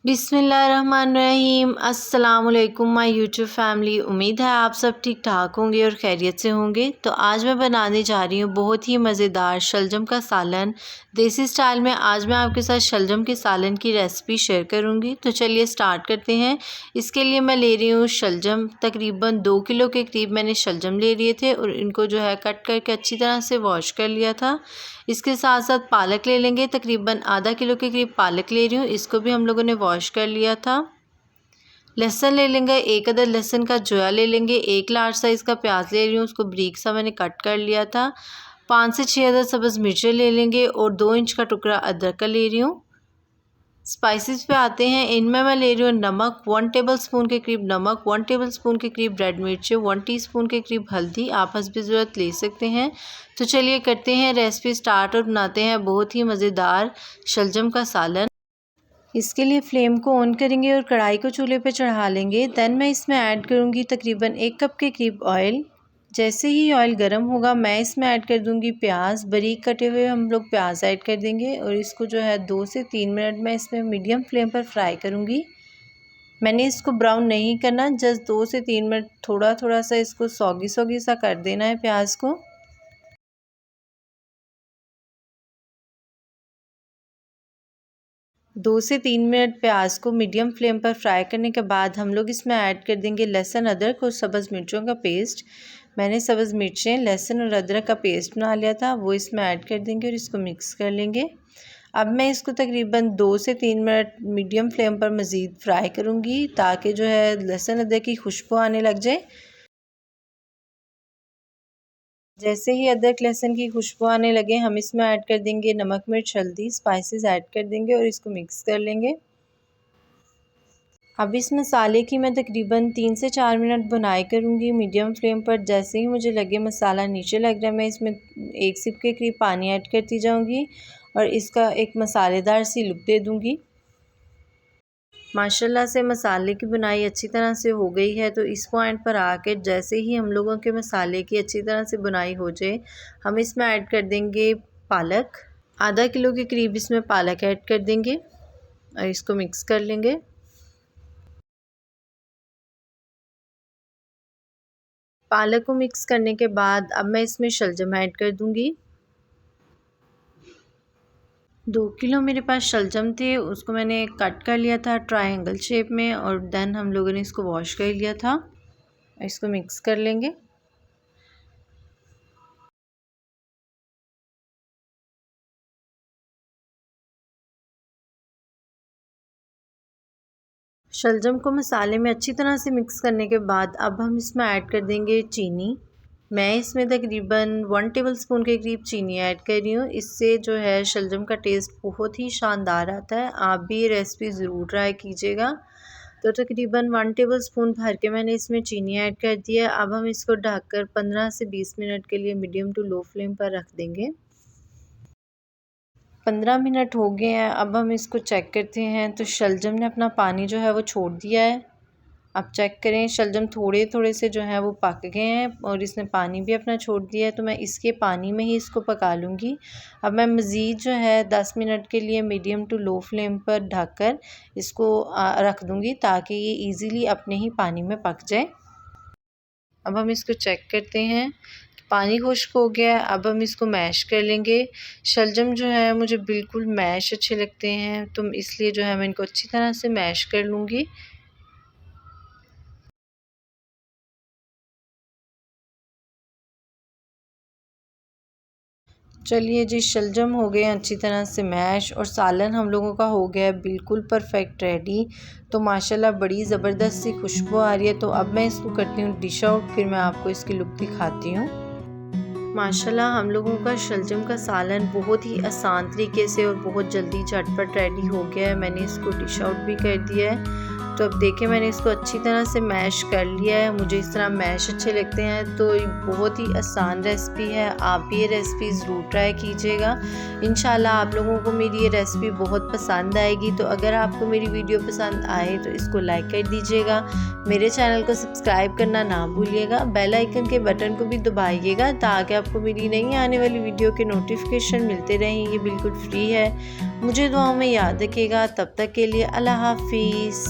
बिस्मिल्लाहिर्रहमानिर्रहीम। अस्सलामुअलैकुम my YouTube family. उम्मीद है आप सब ठीक ठाक होंगे और खैरियत से होंगे। तो आज मैं बनाने जा रही हूँ बहुत ही मज़ेदार शलजम का सालन देसी स्टाइल में। आज मैं आपके साथ शलजम के सालन की रेसिपी शेयर करूँगी। तो चलिए स्टार्ट करते हैं। इसके लिए मैं ले रही हूँ शलजम, तकरीबन 2 किलो के करीब मैंने शलजम ले लिए थे और इनको जो है कट करके अच्छी तरह से वॉश कर लिया था। इसके साथ साथ पालक ले लेंगे, तकरीबन आधा किलो के करीब पालक ले रही हूँ, इसको भी हम लोगों ने वॉश कर लिया था। लहसुन ले लेंगे, 1 अदद लहसुन का जोया ले लेंगे। 1 लार्ज साइज़ का प्याज ले रही हूँ, उसको बारीक सा मैंने कट कर लिया था। 5 से 6 अदद सब्ज़ मिर्चें ले लेंगे और 2 इंच का टुकड़ा अदरक का ले रही हूँ। स्पाइसेस पे आते हैं। इनमें मैं ले रही हूँ नमक 1 टेबलस्पून के करीब नमक, 1 टेबलस्पून के करीब रेड मिर्चें, 1 टीस्पून के करीब हल्दी, आप हस्ब ज़रूरत ले सकते हैं। तो चलिए करते हैं रेसिपी स्टार्ट और बनाते हैं बहुत ही मज़ेदार शलजम का सालन। इसके लिए फ्लेम को ऑन करेंगे और कढ़ाई को चूल्हे पे चढ़ा लेंगे। दैन मैं इसमें ऐड करूँगी तकरीबन 1 कप के करीब ऑयल। जैसे ही ऑयल गर्म होगा मैं इसमें ऐड कर दूंगी प्याज, बारीक कटे हुए हम लोग प्याज ऐड कर देंगे और इसको जो है 2 से 3 मिनट में इसमें मीडियम फ्लेम पर फ्राई करूंगी। मैंने इसको ब्राउन नहीं करना, जस्ट 2 से 3 मिनट थोड़ा थोड़ा सा इसको सौगी सौगी सा कर देना है प्याज को। 2 से 3 मिनट प्याज को मीडियम फ्लेम पर फ्राई करने के बाद हम लोग इसमें ऐड कर देंगे लहसुन, अदरक और सब्ज़ मिर्चों का पेस्ट। मैंने सब्ज़ मिर्चें, लहसुन और अदरक का पेस्ट बना लिया था, वो इसमें ऐड कर देंगे और इसको मिक्स कर लेंगे। अब मैं इसको तकरीबन 2 से 3 मिनट मीडियम फ्लेम पर मज़ीद फ्राई करूँगी ताकि जो है लहसुन अदरक की खुशबू आने लग जाए। जैसे ही अदरक लहसुन की खुशबू आने लगे हम इसमें ऐड कर देंगे नमक, मिर्च, हल्दी, स्पाइसेस ऐड कर देंगे और इसको मिक्स कर लेंगे। अब इस मसाले की मैं तकरीबन 3 से 4 मिनट बुनाई करूँगी मीडियम फ्लेम पर। जैसे ही मुझे लगे मसाला नीचे लग रहा है मैं इसमें 1 सिप के करीब पानी ऐड करती जाऊँगी और इसका एक मसालेदार सी लुक दे दूँगी। माशाल्लाह से मसाले की बुनाई अच्छी तरह से हो गई है। तो इस पॉइंट पर आके जैसे ही हम लोगों के मसाले की अच्छी तरह से बुनाई हो जाए हम इसमें ऐड कर देंगे पालक। आधा किलो के करीब इसमें पालक ऐड कर देंगे और इसको मिक्स कर लेंगे। पालक को मिक्स करने के बाद अब मैं इसमें शलजम ऐड कर दूंगी। 2 किलो मेरे पास शलजम थे, उसको मैंने कट कर लिया था ट्रायंगल शेप में और देन हम लोगों ने इसको वॉश कर लिया था। इसको मिक्स कर लेंगे। शलजम को मसाले में अच्छी तरह से मिक्स करने के बाद अब हम इसमें ऐड कर देंगे चीनी। मैं इसमें तकरीबन 1 टेबलस्पून के करीब चीनी ऐड कर रही हूँ। इससे जो है शलजम का टेस्ट बहुत ही शानदार आता है। आप भी ये रेसिपी ज़रूर ट्राई कीजिएगा। तो तकरीबन 1 टेबलस्पून भर के मैंने इसमें चीनी ऐड कर दिया। अब हम इसको ढककर 15 से 20 मिनट के लिए मीडियम टू लो फ्लेम पर रख देंगे। 15 मिनट हो गए हैं। अब हम इसको चेक करते हैं तो शलजम ने अपना पानी जो है वो छोड़ दिया है। अब चेक करें, शलजम थोड़े थोड़े से जो है वो पक गए हैं और इसने पानी भी अपना छोड़ दिया है। तो मैं इसके पानी में ही इसको पका लूँगी। अब मैं मज़ीद जो है 10 मिनट के लिए मीडियम टू लो फ्लेम पर ढककर इसको रख दूँगी ताकि ये इजीली अपने ही पानी में पक जाए। अब हम इसको चेक करते हैं, पानी खुश्क हो गया है। अब हम इसको मैश कर लेंगे। शलजम जो है मुझे बिल्कुल मैश अच्छे लगते हैं, तो इसलिए जो है मैं इनको अच्छी तरह से मैश कर लूँगी। चलिए जी, शलजम हो गए अच्छी तरह से मैश और सालन हम लोगों का हो गया है बिल्कुल परफेक्ट रेडी। तो माशाल्लाह बड़ी ज़बरदस्त सी खुशबू आ रही है। तो अब मैं इसको करती हूँ डिश आउट, फिर मैं आपको इसकी लुक दिखाती हूँ। माशाल्लाह हम लोगों का शलजम का सालन बहुत ही आसान तरीके से और बहुत जल्दी झटपट रेडी हो गया है। मैंने इसको डिश आउट भी कर दिया है। तो अब देखें मैंने इसको अच्छी तरह से मैश कर लिया है। मुझे इस तरह मैश अच्छे लगते हैं। तो ये बहुत ही आसान रेसिपी है, आप भी ये रेसिपी ज़रूर ट्राई कीजिएगा। इंशाल्लाह आप लोगों को मेरी ये रेसिपी बहुत पसंद आएगी। तो अगर आपको मेरी वीडियो पसंद आए तो इसको लाइक कर दीजिएगा, मेरे चैनल को सब्सक्राइब करना ना भूलिएगा, बेल आइकन के बटन को भी दबाइएगा ताकि आपको मेरी नई आने वाली वीडियो के नोटिफिकेशन मिलते रहें। ये बिल्कुल फ्री है। मुझे दुआओं में याद रखिएगा। तब तक के लिए अल्लाह हाफिज़।